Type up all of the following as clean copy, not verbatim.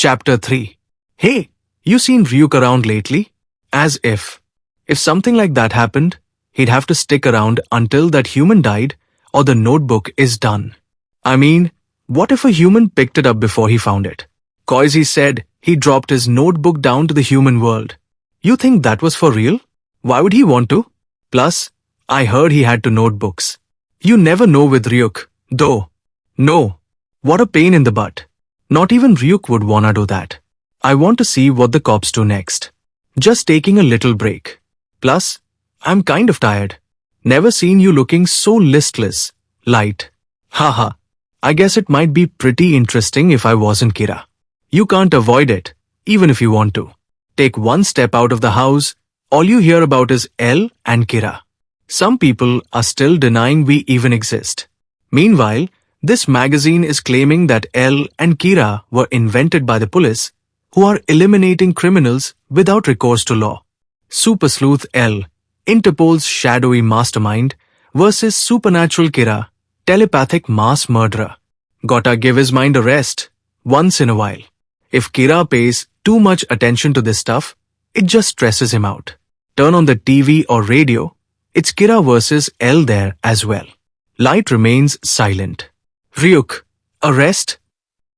Chapter 3. Hey, you seen Ryuk around lately? As if. If something like that happened, he'd have to stick around until that human died or the notebook is done. I mean, what if a human picked it up before he found it? Koizi said he dropped his notebook down to the human world. You think that was for real? Why would he want to? Plus, I heard he had two notebooks. You never know with Ryuk, though. No. What a pain in the butt. Not even Ryuk would wanna do that. I want to see what the cops do next. Just taking a little break. Plus, I'm kind of tired. Never seen you looking so listless. Light. Haha. I guess it might be pretty interesting if I wasn't Kira. You can't avoid it, even if you want to. Take one step out of the house, all you hear about is L and Kira. Some people are still denying we even exist. Meanwhile, this magazine is claiming that L and Kira were invented by the police, who are eliminating criminals without recourse to law. Super Sleuth L, Interpol's shadowy mastermind, versus Supernatural Kira, telepathic mass murderer. Gotta give his mind a rest, once in a while. If Kira pays too much attention to this stuff, it just stresses him out. Turn on the TV or radio, it's Kira versus L there as well. Light remains silent. Ryuk, arrest?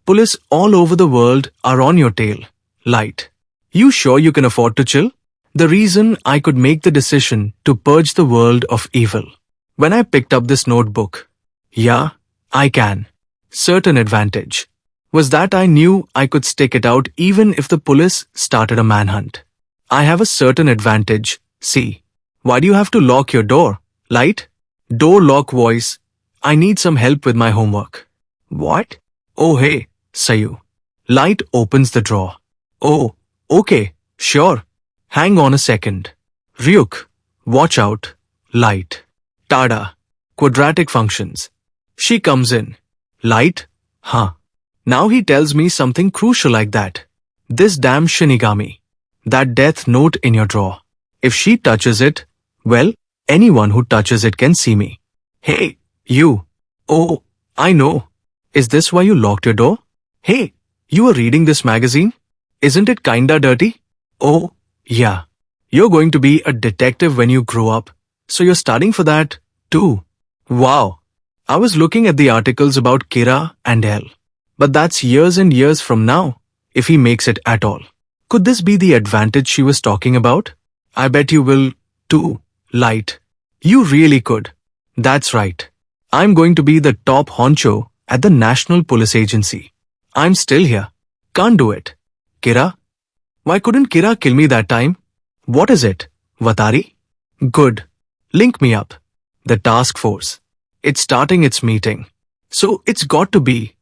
Police all over the world are on your tail. Light. You sure you can afford to chill? The reason I could make the decision to purge the world of evil. When I picked up this notebook. Yeah, I can. Certain advantage. Was that I knew I could stick it out even if the police started a manhunt. I have a certain advantage, see. Why do you have to lock your door? Light? Door lock voice. I need some help with my homework. What? Oh hey, Sayu. Light opens the drawer. Oh, okay, sure. Hang on a second. Ryuk, watch out. Light. Tada. Quadratic functions. She comes in. Light? Huh. Now he tells me something crucial like that. This damn Shinigami. That death note in your drawer. If she touches it, well, anyone who touches it can see me. Hey, you. Oh, I know. Is this why you locked your door? Hey, you were reading this magazine? Isn't it kinda dirty? Oh, yeah. You're going to be a detective when you grow up, so you're studying for that, too. Wow. I was looking at the articles about Kira and L. But that's years and years from now, if he makes it at all. Could this be the advantage she was talking about? I bet you will, too, Light. You really could. That's right. I'm going to be the top honcho at the National Police Agency. I'm still here. Can't do it. Kira? Why couldn't Kira kill me that time? What is it? Vatari? Good. Link me up. The task force. It's starting its meeting. So it's got to be.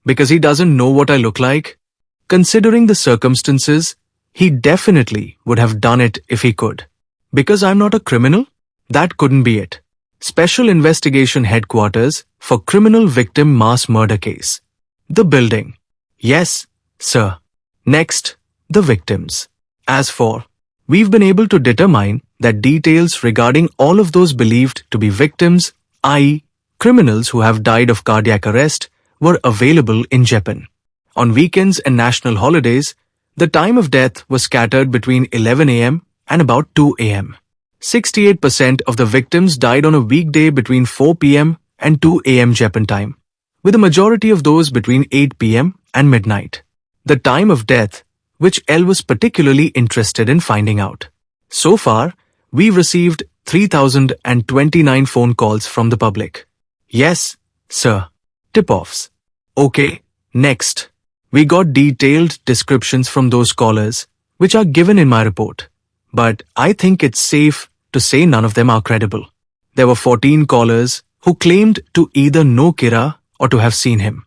Because he doesn't know what I look like? Considering the circumstances, he definitely would have done it if he could. Because I'm not a criminal? That couldn't be it. Special Investigation Headquarters for Criminal Victim Mass Murder Case. The building. Yes, sir. Next, the victims. As for, we've been able to determine that details regarding all of those believed to be victims, i.e., criminals who have died of cardiac arrest, were available in Japan. On weekends and national holidays, the time of death was scattered between 11 a.m. and about 2 a.m. 68% of the victims died on a weekday between 4 p.m. and 2 a.m. Japan time, with a majority of those between 8 p.m. and midnight. The time of death, which L was particularly interested in finding out. So far, we've received 3,029 phone calls from the public. Yes, sir. Tip-offs. Okay, next. We got detailed descriptions from those callers, which are given in my report. But I think it's safe to say none of them are credible. There were 14 callers who claimed to either know Kira or to have seen him,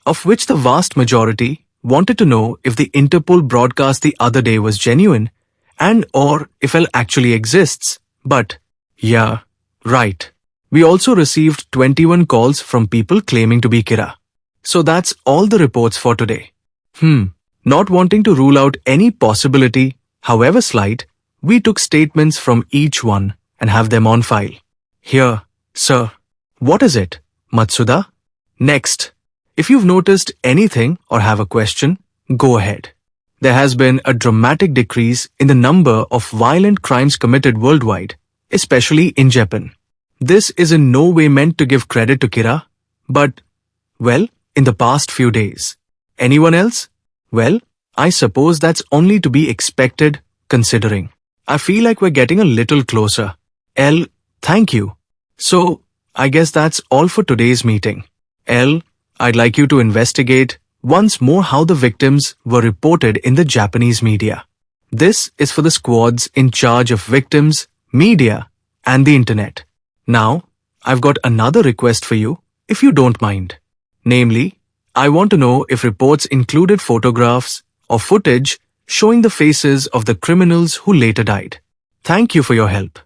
of which the vast majority wanted to know if the Interpol broadcast the other day was genuine and or if L actually exists. But, yeah, right. We also received 21 calls from people claiming to be Kira. So that's all the reports for today. Not wanting to rule out any possibility, however slight, we took statements from each one and have them on file. Here, sir. What is it, Matsuda? Next. If you've noticed anything or have a question, Go ahead. There has been a dramatic decrease in the number of violent crimes committed worldwide, especially in Japan. This is in no way meant to give credit to Kira, but, well, in the past few days. Anyone else? Well, I suppose that's only to be expected, considering. I feel like we're getting a little closer. Thank you. So, I guess that's all for today's meeting. I'd like you to investigate once more how the victims were reported in the Japanese media. This is for the squads in charge of victims, media, and the internet. Now, I've got another request for you, if you don't mind. Namely, I want to know if reports included photographs or footage showing the faces of the criminals who later died. Thank you for your help.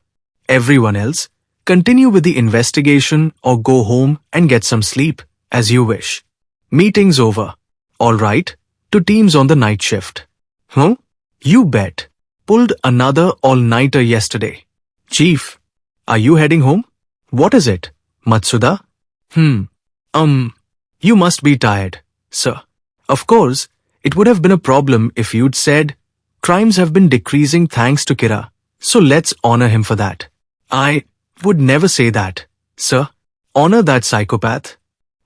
Everyone else, continue with the investigation or go home and get some sleep, as you wish. Meeting's over. All right, to teams on the night shift. Huh? You bet. Pulled another all-nighter yesterday. Chief, are you heading home? What is it, Matsuda? You must be tired, sir. Of course, it would have been a problem if you'd said, crimes have been decreasing thanks to Kira, so let's honor him for that. I would never say that, sir. Honor that psychopath.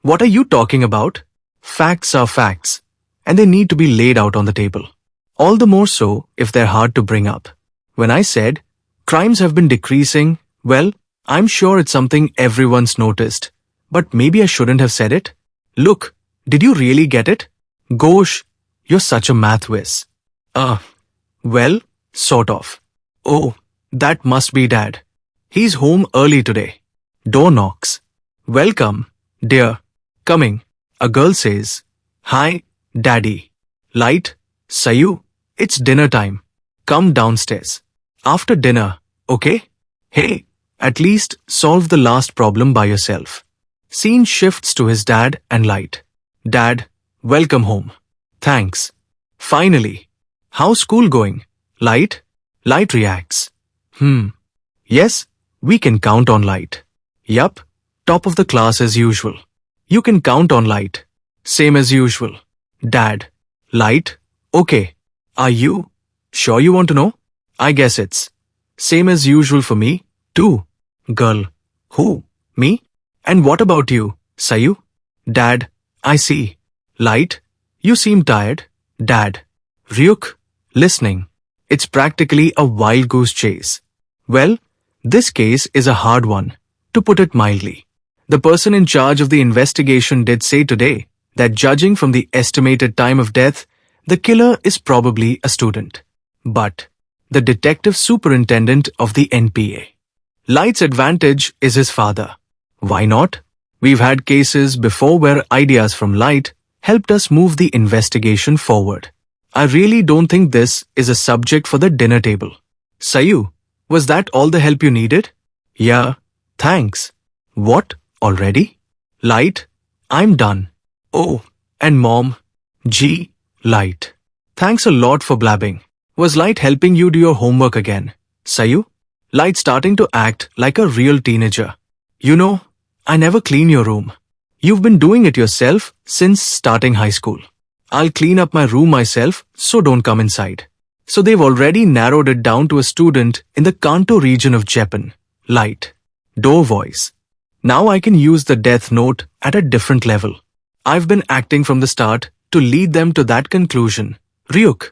What are you talking about? Facts are facts, and they need to be laid out on the table. All the more so if they're hard to bring up. When I said, crimes have been decreasing, well, I'm sure it's something everyone's noticed. But maybe I shouldn't have said it. Look, did you really get it? Gosh, you're such a math whiz. Well, sort of. Oh, that must be Dad. He's home early today. Door knocks. Welcome, dear. Coming. A girl says, Hi, Daddy. Light, Sayu, it's dinner time. Come downstairs. After dinner, okay? Hey, at least solve the last problem by yourself. Scene shifts to his dad and Light. Dad, welcome home. Thanks. Finally. How's school going? Light? Light reacts. Yes, we can count on Light. Yup, top of the class as usual. You can count on Light. Same as usual. Dad. Light? Okay. Are you sure you want to know? I guess it's same as usual for me, too. Girl. Who? Me? And what about you, Sayu? Dad. I see. Light? You seem tired. Dad. Ryuk? Listening. It's practically a wild goose chase. Well, this case is a hard one, to put it mildly. The person in charge of the investigation did say today that judging from the estimated time of death, the killer is probably a student. But the detective superintendent of the NPA. Light's advantage is his father. Why not? We've had cases before where ideas from Light helped us move the investigation forward. I really don't think this is a subject for the dinner table. Sayu, was that all the help you needed? Yeah, thanks. What, already? Light, I'm done. Oh, and Mom. Gee, Light. Thanks a lot for blabbing. Was Light helping you do your homework again? Sayu? Light starting to act like a real teenager. You know, I never clean your room. You've been doing it yourself since starting high school. I'll clean up my room myself, so don't come inside. So they've already narrowed it down to a student in the Kanto region of Japan. Light. Door voice. Now I can use the death note at a different level. I've been acting from the start to lead them to that conclusion. Ryuk.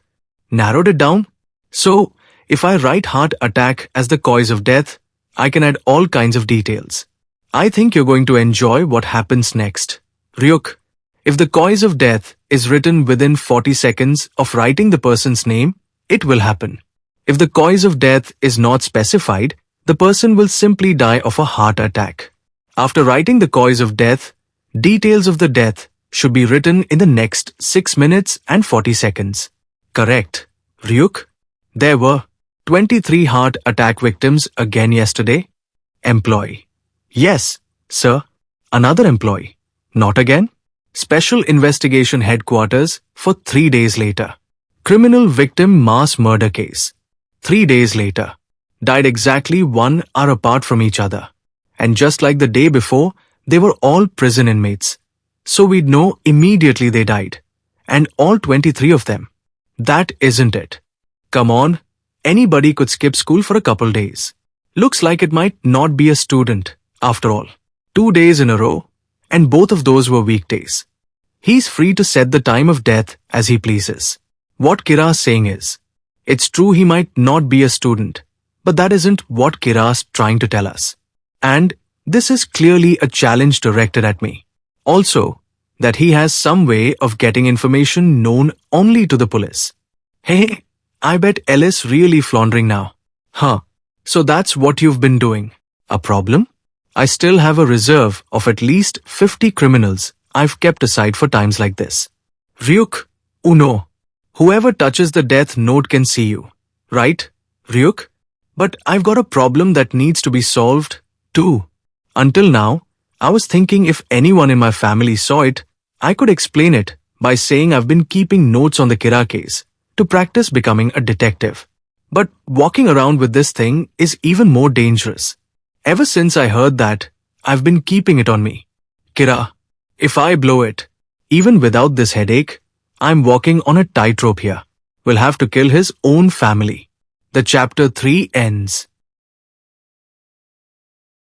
Narrowed it down? So, if I write heart attack as the cause of death, I can add all kinds of details. I think you're going to enjoy what happens next. Ryuk. If the cause of death is written within 40 seconds of writing the person's name, it will happen. If the cause of death is not specified, the person will simply die of a heart attack. After writing the cause of death, details of the death should be written in the next 6 minutes and 40 seconds. Correct. Ryuk? There were 23 heart attack victims again yesterday. Employee. Yes, sir. Another employee. Not again? Special Investigation Headquarters for 3 days later. Criminal victim mass murder case. 3 days later. Died exactly 1 hour apart from each other. And just like the day before, they were all prison inmates. So we'd know immediately they died. And all 23 of them. That isn't it. Come on, anybody could skip school for a couple days. Looks like it might not be a student, after all. 2 days in a row, and both of those were weekdays. He's free to set the time of death as he pleases. What Kira's saying is, it's true he might not be a student, but that isn't what Kira's trying to tell us. And this is clearly a challenge directed at me. Also, that he has some way of getting information known only to the police. Hey, I bet Ellis really floundering now. Huh, so that's what you've been doing. A problem? I still have a reserve of at least 50 criminals I've kept aside for times like this. Ryuk, Uno. Whoever touches the death note can see you. Right, Ryuk? But I've got a problem that needs to be solved, too. Until now, I was thinking if anyone in my family saw it, I could explain it by saying I've been keeping notes on the Kira case to practice becoming a detective. But walking around with this thing is even more dangerous. Ever since I heard that, I've been keeping it on me. Kira, if I blow it, even without this headache, I'm walking on a tightrope here. We'll have to kill his own family. The chapter 3 ends.